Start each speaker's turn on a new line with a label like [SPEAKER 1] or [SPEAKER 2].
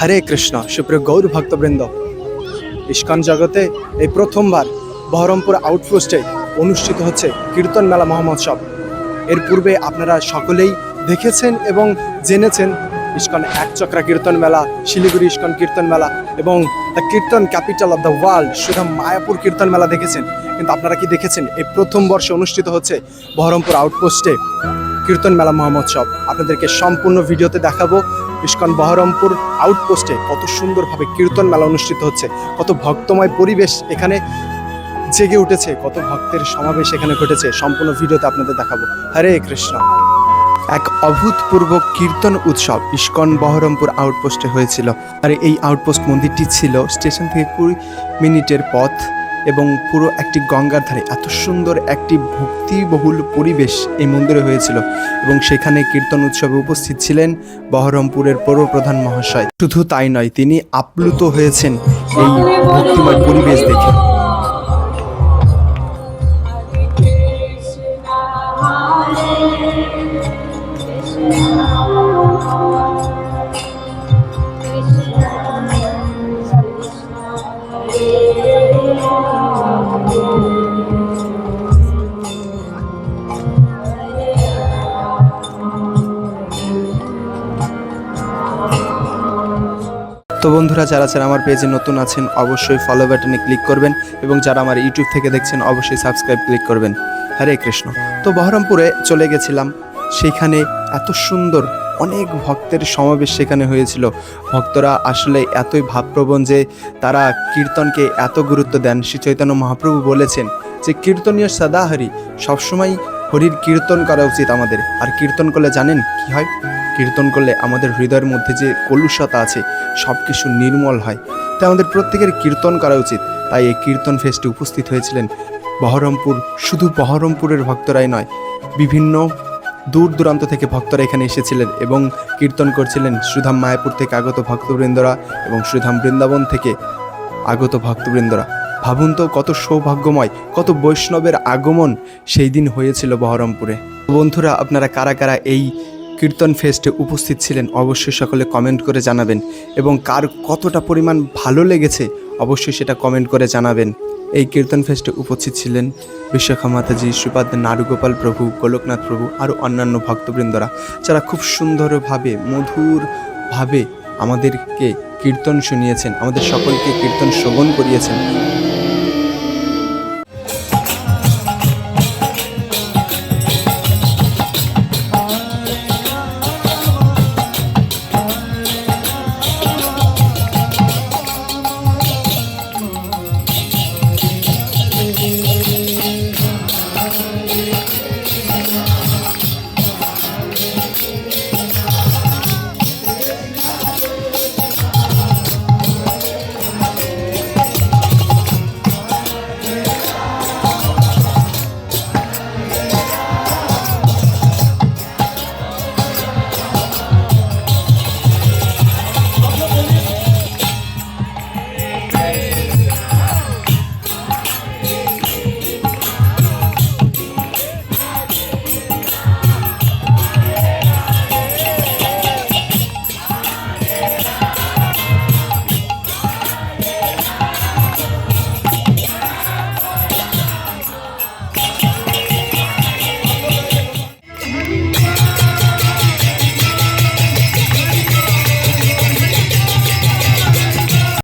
[SPEAKER 1] হরে কৃষ্ণ সুপ্রিয় গৌর ভক্তবৃন্দ, ইস্কন জগতে এই প্রথমবার বহরমপুর আউটপোস্টে অনুষ্ঠিত হচ্ছে কীর্তন মেলা মহোৎসব। এর পূর্বে আপনারা সকলেই দেখেছেন এবং জেনেছেন ইস্কন একচক্রা কীর্তন মেলা, শিলিগুড়ি ইস্কন কীর্তন মেলা এবং the kirtan capital of the world Sudham Mayapur কীর্তন মেলা দেখেছেন। কিন্তু আপনারা কি দেখেছেন এই প্রথম বর্ষে অনুষ্ঠিত হচ্ছে বহরমপুর আউটপোস্টে কীর্তন মেলা মহোৎসব। আপনাদেরকে সম্পূর্ণ ভিডিওতে দেখাবো ইস্কন বহরমপুর আউটপোস্টে কত সুন্দরভাবে কীর্তন মেলা অনুষ্ঠিত হচ্ছে, কত ভক্তময় পরিবেশ এখানে জেগে উঠেছে, কত ভক্তের সমাবেশ এখানে ঘটেছে। সম্পূর্ণ ভিডিওতে আপনাদের দেখাবো। হরে কৃষ্ণ। এক অভূতপূর্ব কীর্তন উৎসব ইস্কন বহরমপুর আউটপোস্টে হয়েছিল। আর এই আউটপোস্ট মন্দিরটি ছিল স্টেশন থেকে 20 মিনিটের পথ এবং পুরো একটি গঙ্গার ধারে। এত সুন্দর একটি ভক্তিবহুল পরিবেশ এই মন্দিরে হয়েছিল এবং সেখানে কীর্তন উৎসবে উপস্থিত ছিলেন বহরমপুরের পৌরপ্রধান মহাশয়। শুধু তাই নয়, তিনি আপ্লুত হয়েছেন এই ভক্তিময় পরিবেশ দেখে। তো বন্ধুরা, যারা আমার পেজে নতুন আছেন অবশ্যই ফলো বাটনে ক্লিক করবেন এবং যারা আমার ইউটিউব থেকে দেখছেন অবশ্যই সাবস্ক্রাইব ক্লিক করবেন। হরে কৃষ্ণ। তো বহরমপুরে চলে গেছিলাম, সেখানে এত সুন্দর অনেক ভক্তের সমাবেশ সেখানে হয়েছিল। ভক্তরা আসলে এতই ভাবপ্রবণ যে তারা কীর্তনকে এত গুরুত্ব দেন। শ্রী চৈতন্য মহাপ্রভু বলেছেন যে কীর্তনীয় সদা হরি, সবসময় হরির কীর্তন করা উচিত আমাদের। আর কীর্তন করলে জানেন কি হয়? কীর্তন করলে আমাদের হৃদয়ের মধ্যে যে কলুষতা আছে সব কিছু নির্মল হয়। তাই আমাদের প্রত্যেকের কীর্তন করা উচিত। তাই এই কীর্তন ফেস্টে উপস্থিত হয়েছিলেন বহরমপুর, শুধু বহরমপুরের ভক্তরাই নয়, বিভিন্ন দূর দূরান্ত থেকে ভক্তরা এখানে এসেছিলেন এবং কীর্তন করছিলেন। সুধাম মায়াপুর থেকে আগত ভক্তবৃন্দরা এবং সুধাম বৃন্দাবন থেকে আগত ভক্তবৃন্দরা। ভাবুন তো কত সৌভাগ্যময়, কত বৈষ্ণবের আগমন সেই দিন হয়েছিল বহরমপুরে। বন্ধুরা, আপনারা কারা কারা এই কীর্তন ফেস্টে উপস্থিত ছিলেন অবশ্যই সকলে কমেন্ট করে জানাবেন এবং কার কতটা পরিমাণ ভালো লেগেছে অবশ্যই সেটা কমেন্ট করে জানাবেন। এই কীর্তন ফেস্টে উপস্থিত ছিলেন বিশ্বখা মাতাজি, শ্রীপাদ নারুগোপাল প্রভু, গোলকনাথ প্রভু আরও অন্যান্য ভক্তবৃন্দরা, যারা খুব সুন্দরভাবে মধুরভাবে আমাদেরকে কীর্তন শুনিয়েছেন, আমাদের সকলকে কীর্তন শ্রবণ করিয়েছেন।